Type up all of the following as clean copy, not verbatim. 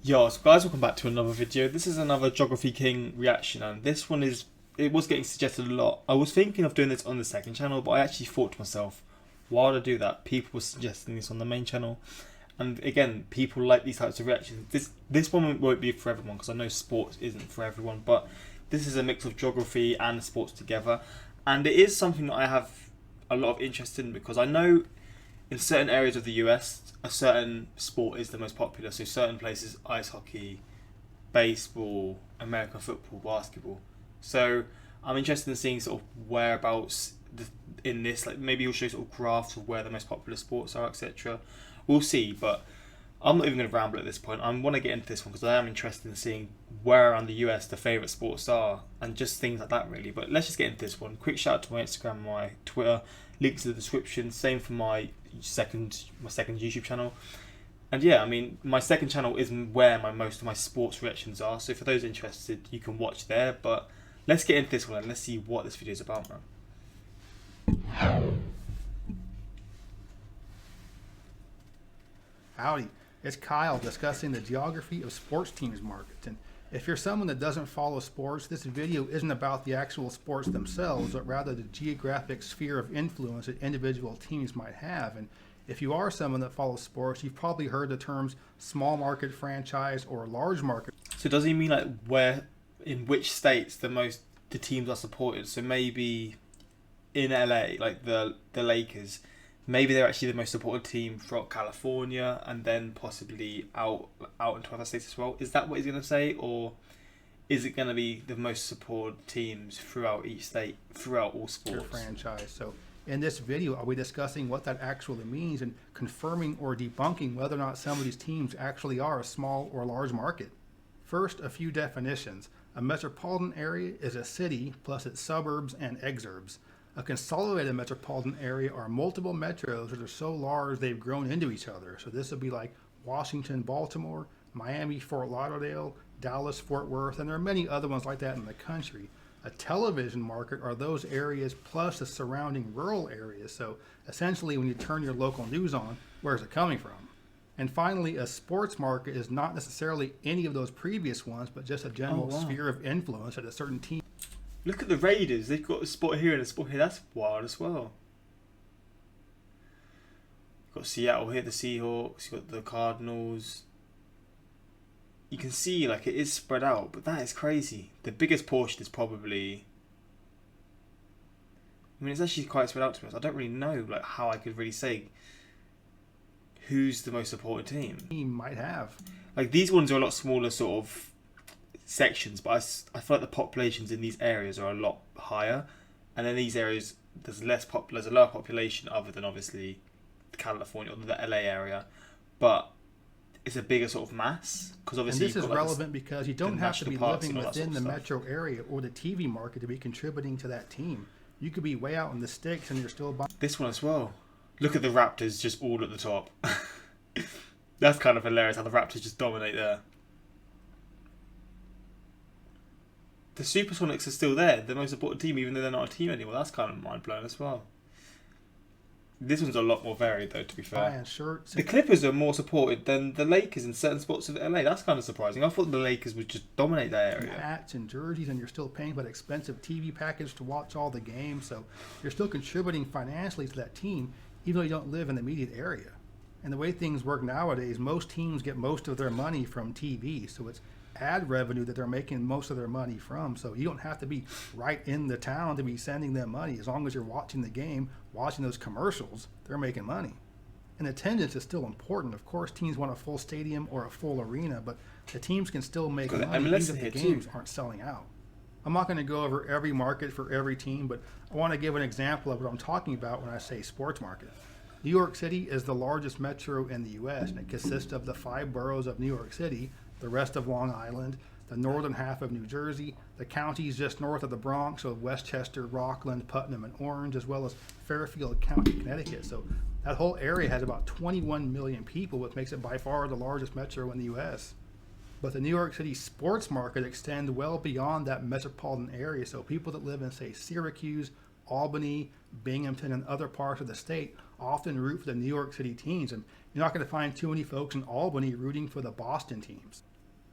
Yo, so guys, welcome back to another video. This is another Geography King reaction, and this one it was getting suggested a lot. I was thinking of doing this on the second channel, but I actually thought to myself, why would I do that? People were suggesting this on the main channel, and again, people like these types of reactions. This one won't be for everyone, because I know sports isn't for everyone, but this is a mix of geography and sports together, and it is something that I have a lot of interest in, because I know in certain areas of the US, a certain sport is the most popular. So certain places, ice hockey, baseball, American football, basketball. So I'm interested in seeing sort of whereabouts in this, like maybe he'll show sort of graphs of where the most popular sports are, etc. We'll see, but I'm not even going to ramble at this point. I want to get into this one because I am interested in seeing where around the US the favourite sports are and just things like that really. But let's just get into this one. Quick shout out to my Instagram and my Twitter. Links in the description. Same for my second YouTube channel. And yeah, I mean, my second channel is where most of my sports reactions are. So for those interested, you can watch there. But let's get into this one and let's see what this video is about, man. Howdy, it's Kyle discussing the geography of sports teams markets. And if you're someone that doesn't follow sports, this video isn't about the actual sports themselves, but rather the geographic sphere of influence that individual teams might have. And if you are someone that follows sports, you've probably heard the terms small market franchise or large market. So does he mean like in which states the teams are supported? So maybe in LA, like the Lakers, maybe they're actually the most supported team throughout California, and then possibly out into other states as well. Is that what he's going to say, or is it going to be the most supported teams throughout each state, throughout all sports? Franchise. So in this video, are we discussing what that actually means and confirming or debunking whether or not some of these teams actually are a small or large market? First, a few definitions. A metropolitan area is a city plus its suburbs and exurbs. A consolidated metropolitan area are multiple metros that are so large they've grown into each other. So this would be like Washington, Baltimore, Miami, Fort Lauderdale, Dallas, Fort Worth, and there are many other ones like that in the country. A television market are those areas plus the surrounding rural areas. So essentially when you turn your local news on, where's it coming from? And finally, a sports market is not necessarily any of those previous ones, but just a general sphere of influence at a certain team. Look at the Raiders. They've got a spot here and a spot here. That's wild as well. You've got Seattle here, the Seahawks. You've got the Cardinals. You can see like it is spread out, but that is crazy. The biggest portion is probably... I mean, it's actually quite spread out to me. I don't really know like how I could really say who's the most supported team. Team might have. Like these ones are a lot smaller sort of sections, but I feel like the populations in these areas are a lot higher, and in these areas there's a lower population other than obviously California or the LA area, but it's a bigger sort of mass because obviously. And this is relevant because you don't have to be living within the metro area or the TV market to be contributing to that team. You could be way out in the sticks and you're still buying. This one as well. Look at the Raptors just all at the top. That's kind of hilarious how the Raptors just dominate there. The Supersonics are still there, the most supported team, even though they're not a team anymore. That's kind of mind-blowing as well. This one's a lot more varied, though, to be fair. Shirts. The Clippers are more supported than the Lakers in certain spots of LA. That's kind of surprising. I thought the Lakers would just dominate that area. Hats and jerseys, and you're still paying for that expensive TV package to watch all the games. So you're still contributing financially to that team, even though you don't live in the immediate area. And the way things work nowadays, most teams get most of their money from TV. So it's ad revenue that they're making most of their money from. So you don't have to be right in the town to be sending them money. As long as you're watching the game, watching those commercials, they're making money. And attendance is still important. Of course, teams want a full stadium or a full arena, but the teams can still make money even if the games aren't selling out. I'm not going to go over every market for every team, but I want to give an example of what I'm talking about when I say sports market. New York City is the largest metro in the U.S., and it consists of the 5 boroughs of New York City, the rest of Long Island, the northern half of New Jersey, the counties just north of the Bronx, so Westchester, Rockland, Putnam, and Orange, as well as Fairfield County, Connecticut. So that whole area has about 21 million people, which makes it by far the largest metro in the U.S. But the New York City sports market extends well beyond that metropolitan area, so people that live in, say, Syracuse, Albany, Binghamton, and other parts of the state often root for the New York City teams, and you're not going to find too many folks in Albany rooting for the Boston teams.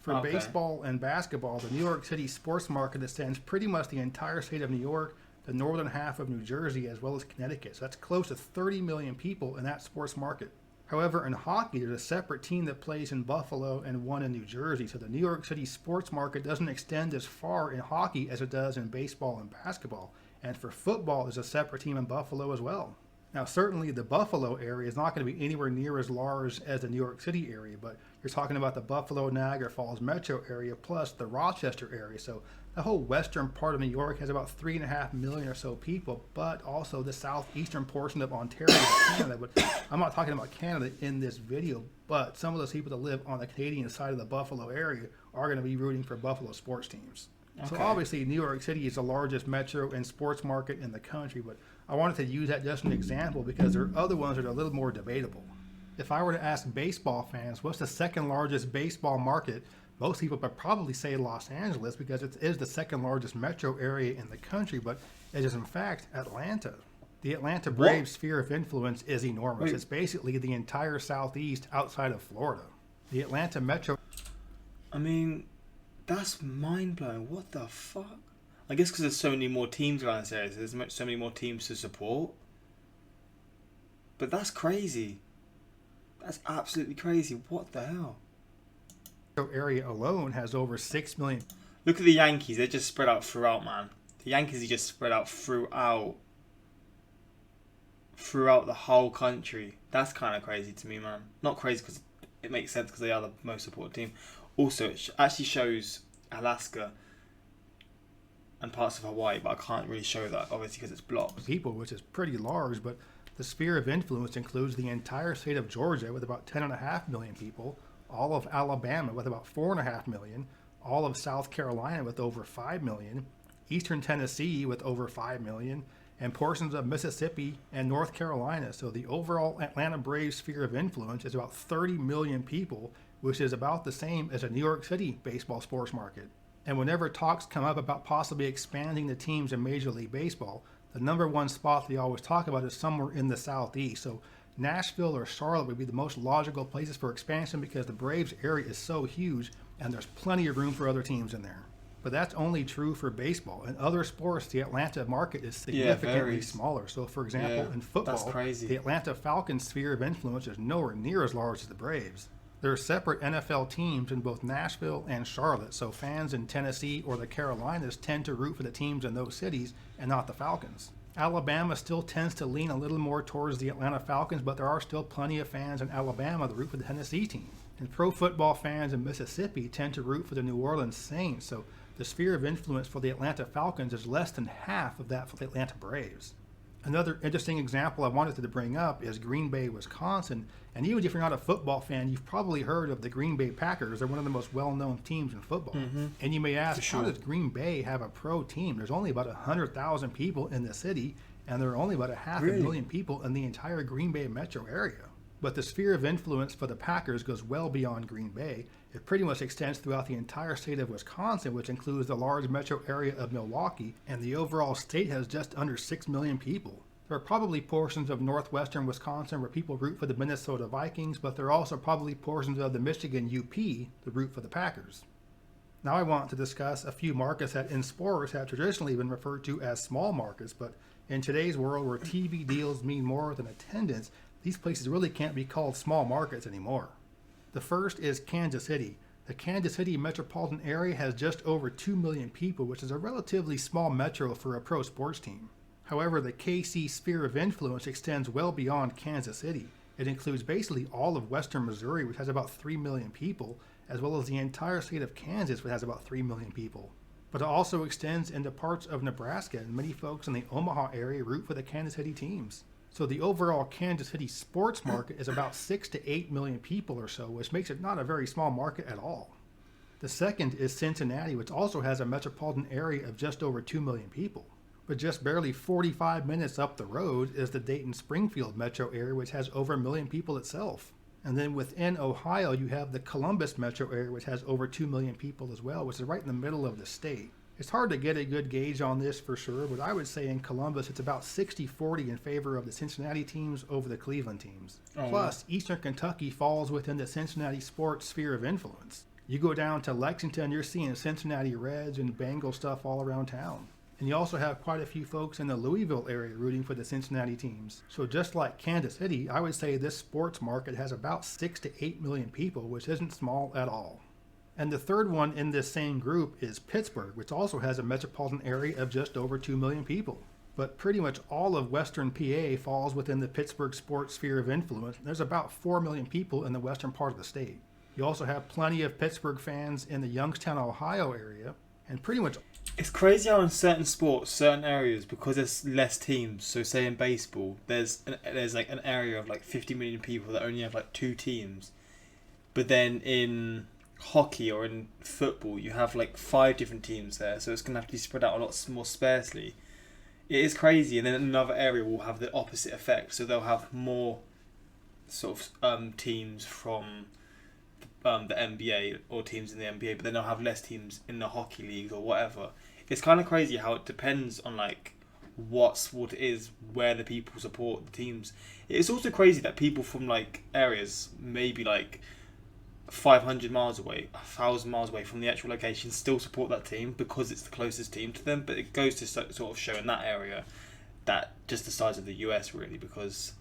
For baseball and basketball, the New York City sports market extends pretty much the entire state of New York, the northern half of New Jersey, as well as Connecticut. So that's close to 30 million people in that sports market. However, in hockey, there's a separate team that plays in Buffalo and one in New Jersey. So the New York City sports market doesn't extend as far in hockey as it does in baseball and basketball. And for football, there's a separate team in Buffalo as well. Now, certainly the Buffalo area is not going to be anywhere near as large as the New York City area, but you're talking about the Buffalo, Niagara Falls metro area plus the Rochester area. So the whole western part of New York has about 3.5 million or so people, but also the southeastern portion of Ontario, Canada. But I'm not talking about Canada in this video, but some of those people that live on the Canadian side of the Buffalo area are going to be rooting for Buffalo sports teams. Okay. So obviously New York City is the largest metro and sports market in the country, but I wanted to use that just as an example because there are other ones that are a little more debatable. If I were to ask baseball fans, what's the second largest baseball market, most people would probably say Los Angeles because it is the second largest metro area in the country, but it is in fact Atlanta. The Atlanta Braves sphere of influence is enormous. It's basically the entire southeast outside of Florida. The Atlanta metro... I mean, that's mind-blowing. What the fuck? I guess because there's so many more teams around this area, there's so many more teams to support. But that's crazy. That's absolutely crazy. What the hell? Area alone has over 6 million. Look at the Yankees. They're just spread out throughout, man. The Yankees are just spread out throughout the whole country. That's kind of crazy to me, man. Not crazy because it makes sense because they are the most supported team. Also, it actually shows Alaska and parts of Hawaii, but I can't really show that, obviously, because it's blocked. People, which is pretty large, but the sphere of influence includes the entire state of Georgia with about 10.5 million people, all of Alabama with about 4.5 million, all of South Carolina with over 5 million, eastern Tennessee with over 5 million, and portions of Mississippi and North Carolina. So the overall Atlanta Braves sphere of influence is about 30 million people, which is about the same as a New York City baseball sports market. And whenever talks come up about possibly expanding the teams in Major League Baseball, the number one spot they always talk about is somewhere in the Southeast. So Nashville or Charlotte would be the most logical places for expansion because the Braves area is so huge and there's plenty of room for other teams in there. But that's only true for baseball. In other sports, the Atlanta market is significantly smaller. So, for example, in football, the Atlanta Falcons sphere of influence is nowhere near as large as the Braves. There are separate NFL teams in both Nashville and Charlotte, so fans in Tennessee or the Carolinas tend to root for the teams in those cities and not the Falcons. Alabama still tends to lean a little more towards the Atlanta Falcons, but there are still plenty of fans in Alabama that root for the Tennessee team. And pro football fans in Mississippi tend to root for the New Orleans Saints, so the sphere of influence for the Atlanta Falcons is less than half of that for the Atlanta Braves. Another interesting example I wanted to bring up is Green Bay, Wisconsin. And even if you're not a football fan, you've probably heard of the Green Bay Packers. They're one of the most well-known teams in football. Mm-hmm. And you may ask, how does Green Bay have a pro team? There's only about 100,000 people in the city, and there are only about 500,000 people in the entire Green Bay metro area. But the sphere of influence for the Packers goes well beyond Green Bay. It pretty much extends throughout the entire state of Wisconsin, which includes the large metro area of Milwaukee, and the overall state has just under 6 million people. There are probably portions of northwestern Wisconsin where people root for the Minnesota Vikings, but there are also probably portions of the Michigan UP that root for the Packers. Now I want to discuss a few markets that in sports have traditionally been referred to as small markets, but in today's world where TV deals mean more than attendance, these places really can't be called small markets anymore. The first is Kansas City. The Kansas City metropolitan area has just over 2 million people, which is a relatively small metro for a pro sports team. However, the KC sphere of influence extends well beyond Kansas City. It includes basically all of western Missouri, which has about 3 million people, as well as the entire state of Kansas, which has about 3 million people. But it also extends into parts of Nebraska, and many folks in the Omaha area root for the Kansas City teams. So the overall Kansas City sports market is about 6 to 8 million people or so, which makes it not a very small market at all. The second is Cincinnati, which also has a metropolitan area of just over 2 million people. But just barely 45 minutes up the road is the Dayton-Springfield metro area, which has over 1 million people itself. And then within Ohio, you have the Columbus metro area, which has over 2 million people as well, which is right in the middle of the state. It's hard to get a good gauge on this for sure, but I would say in Columbus it's about 60-40 in favor of the Cincinnati teams over the Cleveland teams. Oh, Plus, Eastern Kentucky falls within the Cincinnati sports sphere of influence. You go down to Lexington, you're seeing Cincinnati Reds and Bengal stuff all around town. And you also have quite a few folks in the Louisville area rooting for the Cincinnati teams. So just like Kansas City, I would say this sports market has about 6 to 8 million people, which isn't small at all. And the third one in this same group is Pittsburgh, which also has a metropolitan area of just over 2 million people. But pretty much all of western PA falls within the Pittsburgh sports sphere of influence. There's about 4 million people in the western part of the state. You also have plenty of Pittsburgh fans in the Youngstown, Ohio area, and pretty much... It's crazy how in certain sports, certain areas, because there's less teams, so say in baseball, there's like an area of like 50 million people that only have like 2 teams. But then in hockey or in football, you have like 5 different teams there, so it's going to have to be spread out a lot more sparsely. It is crazy, and then another area will have the opposite effect, so they'll have more sort of teams from the NBA or teams in the NBA, but then they'll have less teams in the hockey leagues or whatever. It's kind of crazy how it depends on like what sport it is, where the people support the teams. It's also crazy that people from like areas maybe like 500 miles away, 1,000 miles away from the actual location still support that team because it's the closest team to them. But it goes to sort of show in that area that just the size of the US really, because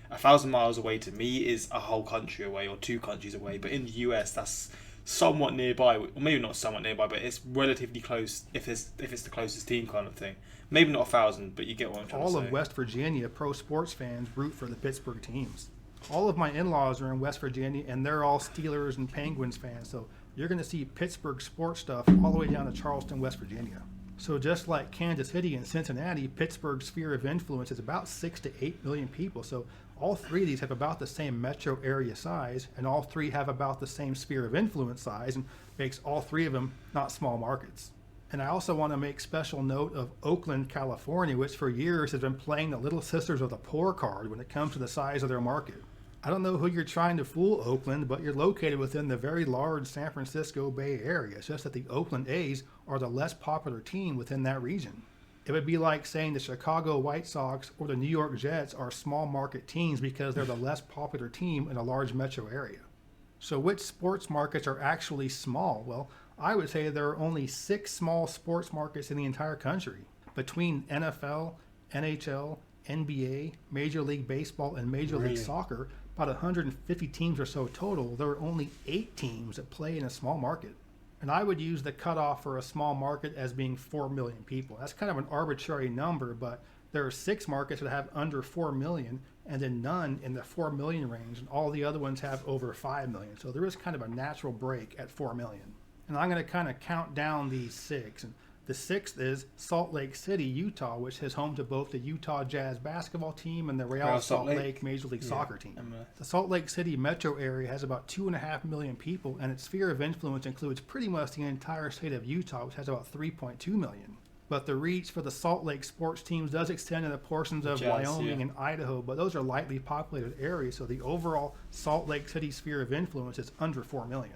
1,000 miles away to me is a whole country away or 2 countries away, but in the US that's somewhat nearby, or maybe not somewhat nearby, but it's relatively close if it's the closest team kind of thing. Maybe not 1,000, but you get what I'm trying to say. All of West Virginia pro sports fans root for the Pittsburgh teams. All of my in-laws are in West Virginia, and they're all Steelers and Penguins fans, so you're going to see Pittsburgh sports stuff all the way down to Charleston, West Virginia. So just like Kansas City and Cincinnati, Pittsburgh's sphere of influence is about 6 to 8 million people. So all 3 of these have about the same metro area size, and all 3 have about the same sphere of influence size, and makes all 3 of them not small markets. And I also want to make special note of Oakland, California, which for years has been playing the Little Sisters of the Poor card when it comes to the size of their market. I don't know who you're trying to fool, Oakland, but you're located within the very large San Francisco Bay Area. It's just that the Oakland A's are the less popular team within that region. It would be like saying the Chicago White Sox or the New York Jets are small market teams because they're the less popular team in a large metro area. So which sports markets are actually small? Well, I would say there are only 6 small sports markets in the entire country. Between NFL, NHL, NBA, Major League Baseball, and Major League Soccer, about 150 teams or so total, there are only 8 teams that play in a small market. And I would use the cutoff for a small market as being 4 million people. That's kind of an arbitrary number, but there are 6 markets that have under 4 million, and then none in the 4 million range, and all the other ones have over 5 million. So there is kind of a natural break at 4 million. And I'm going to kind of count down these 6. And the 6th is Salt Lake City, Utah, which is home to both the Utah Jazz basketball team and the Real Salt Lake Major League Soccer team. The Salt Lake City metro area has about 2.5 million people, and its sphere of influence includes pretty much the entire state of Utah, which has about 3.2 million. But the reach for the Salt Lake sports teams does extend into portions of Wyoming and Idaho, but those are lightly populated areas, so the overall Salt Lake City sphere of influence is under 4 million.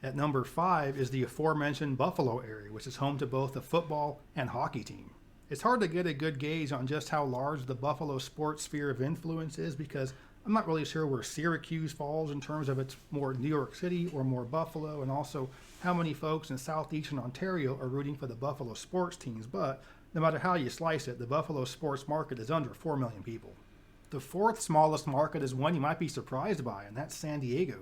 At number 5 is the aforementioned Buffalo area, which is home to both the football and hockey team. It's hard to get a good gauge on just how large the Buffalo sports sphere of influence is because I'm not really sure where Syracuse falls in terms of its more New York City or more Buffalo, and also how many folks in southeastern Ontario are rooting for the Buffalo sports teams. But no matter how you slice it, the Buffalo sports market is under 4 million people. The 4th smallest market is one you might be surprised by, and that's San Diego.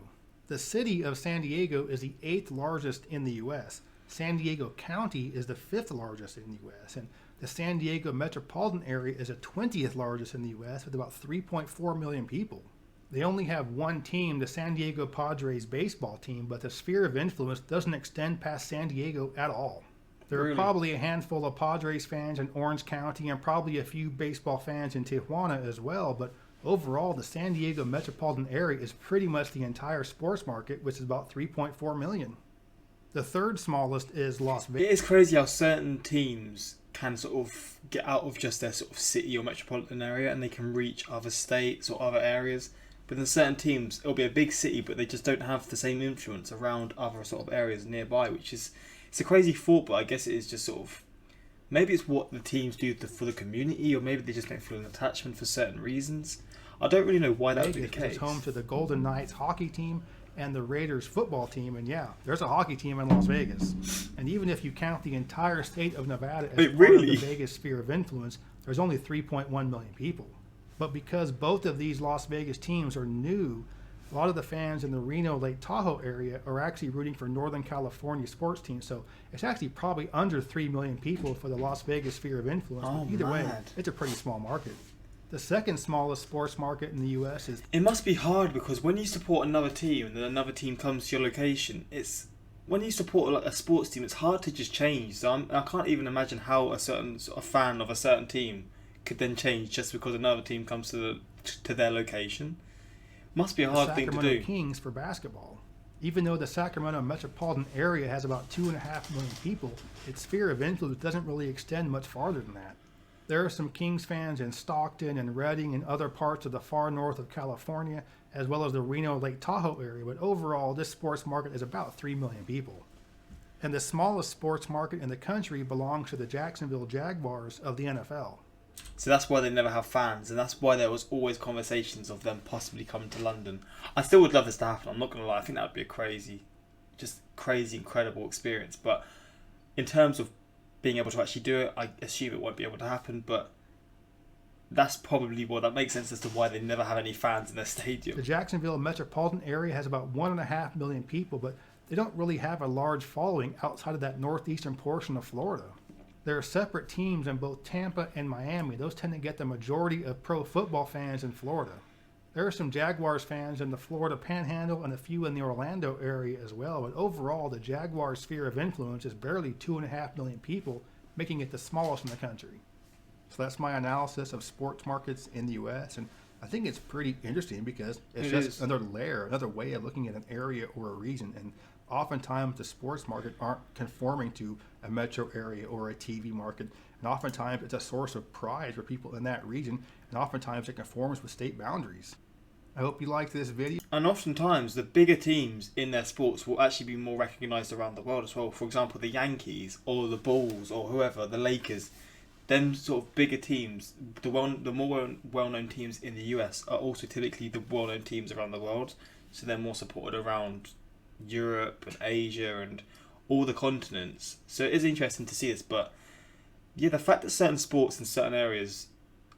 The city of San Diego is the 8th largest in the U.S. San Diego County is the 5th largest in the U.S. And the San Diego metropolitan area is the 20th largest in the U.S. with about 3.4 million people. They only have one team, the San Diego Padres baseball team, but the sphere of influence doesn't extend past San Diego at all. There are probably a handful of Padres fans in Orange County and probably a few baseball fans in Tijuana as well, but overall, the San Diego metropolitan area is pretty much the entire sports market, which is about 3.4 million. The 3rd smallest is Las Vegas. It is crazy how certain teams can sort of get out of just their sort of city or metropolitan area and they can reach other states or other areas. But then certain teams, it'll be a big city, but they just don't have the same influence around other sort of areas nearby, which is, it's a crazy thought, but I guess it is just sort of, maybe it's what the teams do for the community, or maybe they just don't feel an attachment for certain reasons. I don't really know why that would be the case. It's home to the Golden Knights hockey team and the Raiders football team, and yeah, there's a hockey team in Las Vegas. And even if you count the entire state of Nevada as part of the Vegas sphere of influence, there's only 3.1 million people. But because both of these Las Vegas teams are new, a lot of the fans in the Reno, Lake Tahoe area are actually rooting for Northern California sports teams. So it's actually probably under 3 million people for the Las Vegas sphere of influence. Oh, either way, mad. it's a pretty small market. The second smallest sports market in the U.S. is... It must be hard because when you support another team and then another team comes to your location, it's... When you support like a sports team, it's hard to just change. So I can't even imagine how a certain sort of fan of a certain team could then change just because another team comes to their location. Must be a hard thing to do. The Sacramento Kings for basketball. Even though the Sacramento metropolitan area has about 2.5 million people, its sphere of influence doesn't really extend much farther than that. There are some Kings fans in Stockton and Redding and other parts of the far north of California, as well as the Reno Lake Tahoe area, but overall this sports market is about 3 million people. And the smallest sports market in the country belongs to the Jacksonville Jaguars of the NFL. So that's why they never have fans, and that's why there was always conversations of them possibly coming to London. I still would love this to happen, I'm not going to lie. I think that would be a crazy, incredible experience. But in terms of being able to actually do it, I assume it won't be able to happen, but that's probably that makes sense as to why they never have any fans in their stadium. The Jacksonville metropolitan area has about 1.5 million people, but they don't really have a large following outside of that northeastern portion of Florida. There are separate teams in both Tampa and Miami. Those tend to get the majority of pro football fans in Florida. There are some Jaguars fans in the Florida Panhandle and a few in the Orlando area as well, but overall the Jaguars sphere of influence is barely 2.5 million people, making it the smallest in the country. So that's my analysis of sports markets in the U.S., and I think it's pretty interesting because it's just another layer, another way of looking at an area or a region. And oftentimes the sports market aren't conforming to a metro area or a TV market, and oftentimes it's a source of pride for people in that region, and oftentimes it conforms with state boundaries. I hope you liked this video. And oftentimes the bigger teams in their sports will actually be more recognised around the world as well. For example, the Yankees or the Bulls or whoever, the Lakers, them sort of bigger teams, the more well-known teams in the US are also typically the well-known teams around the world. So they're more supported around Europe and Asia and all the continents. So it is interesting to see this, but yeah, the fact that certain sports in certain areas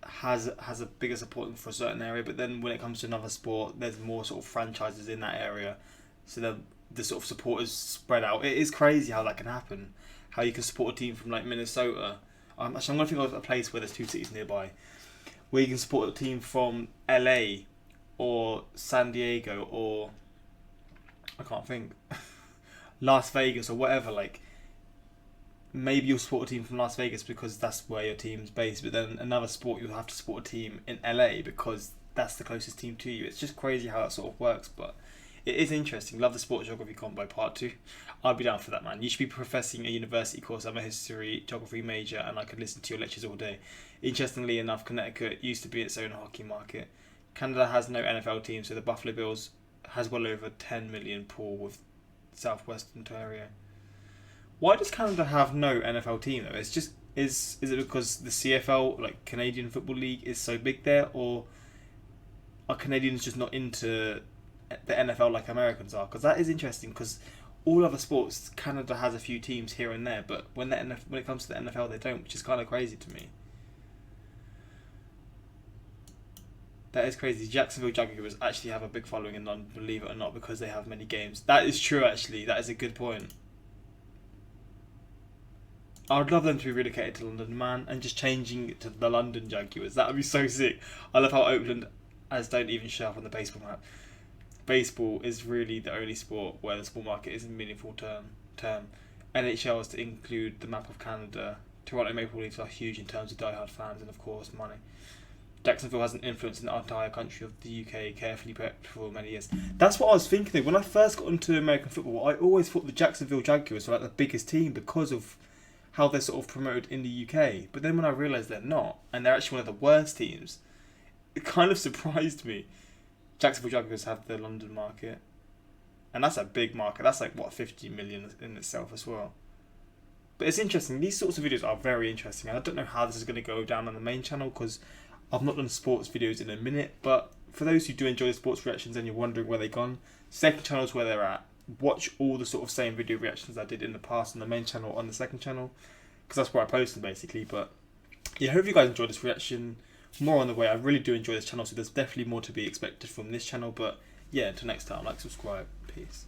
has a bigger support for a certain area, but then when it comes to another sport, there's more sort of franchises in that area, so the sort of support is spread out. It is crazy how that can happen. How you can support a team from like Minnesota. Actually, I'm going to think of a place where there's two cities nearby, where you can support a team from LA or San Diego or I can't think Las Vegas or whatever. Like maybe you'll support a team from Las Vegas because that's where your team's based, but then another sport you'll have to support a team in LA because that's the closest team to you. It's just crazy how that sort of works, but it is interesting. Love the Sport Geography Combo Part 2. I'd be down for that, man. You should be professing a university course. I'm a history, geography major, and I could listen to your lectures all day. Interestingly enough, Connecticut used to be its own hockey market. Canada has no NFL team, so the Buffalo Bills has well over 10 million pool with Southwest Ontario. Why does Canada have no NFL team though? It's just is it because the CFL, like Canadian Football League, is so big there, or are Canadians just not into the NFL like Americans are? Because that is interesting. Because all other sports, Canada has a few teams here and there, but when it comes to the NFL, they don't, which is kind of crazy to me. That is crazy. Jacksonville Jaguars actually have a big following in London, believe it or not, because they have many games. That is true, actually. That is a good point. I would love them to be relocated to London, man, and just changing it to the London Jaguars. That would be so sick. I love how Oakland don't even show up on the baseball map. Baseball is really the only sport where the sport market is a meaningful term. NHL is to include the map of Canada. Toronto Maple Leafs are huge in terms of diehard fans and, of course, money. Jacksonville has an influence in the entire country of the UK, carefully prepped for many years. That's what I was thinking. When I first got into American football, I always thought the Jacksonville Jaguars were like the biggest team because of how they're sort of promoted in the UK. But then when I realised they're not, and they're actually one of the worst teams, it kind of surprised me. Jacksonville Jaguars have the London market, and that's a big market. That's like what 50 million in itself as well. But it's interesting. These sorts of videos are very interesting. I don't know how this is going to go down on the main channel because I've not done sports videos in a minute. But for those who do enjoy the sports reactions and you're wondering where they've gone, second channel is where they're at. Watch all the sort of same video reactions I did in the past on the main channel on the second channel, because that's where I post them basically. But yeah, I hope you guys enjoyed this reaction. More on the way. I really do enjoy this channel, so there's definitely more to be expected from this channel. But yeah, until next time, like, subscribe. Peace.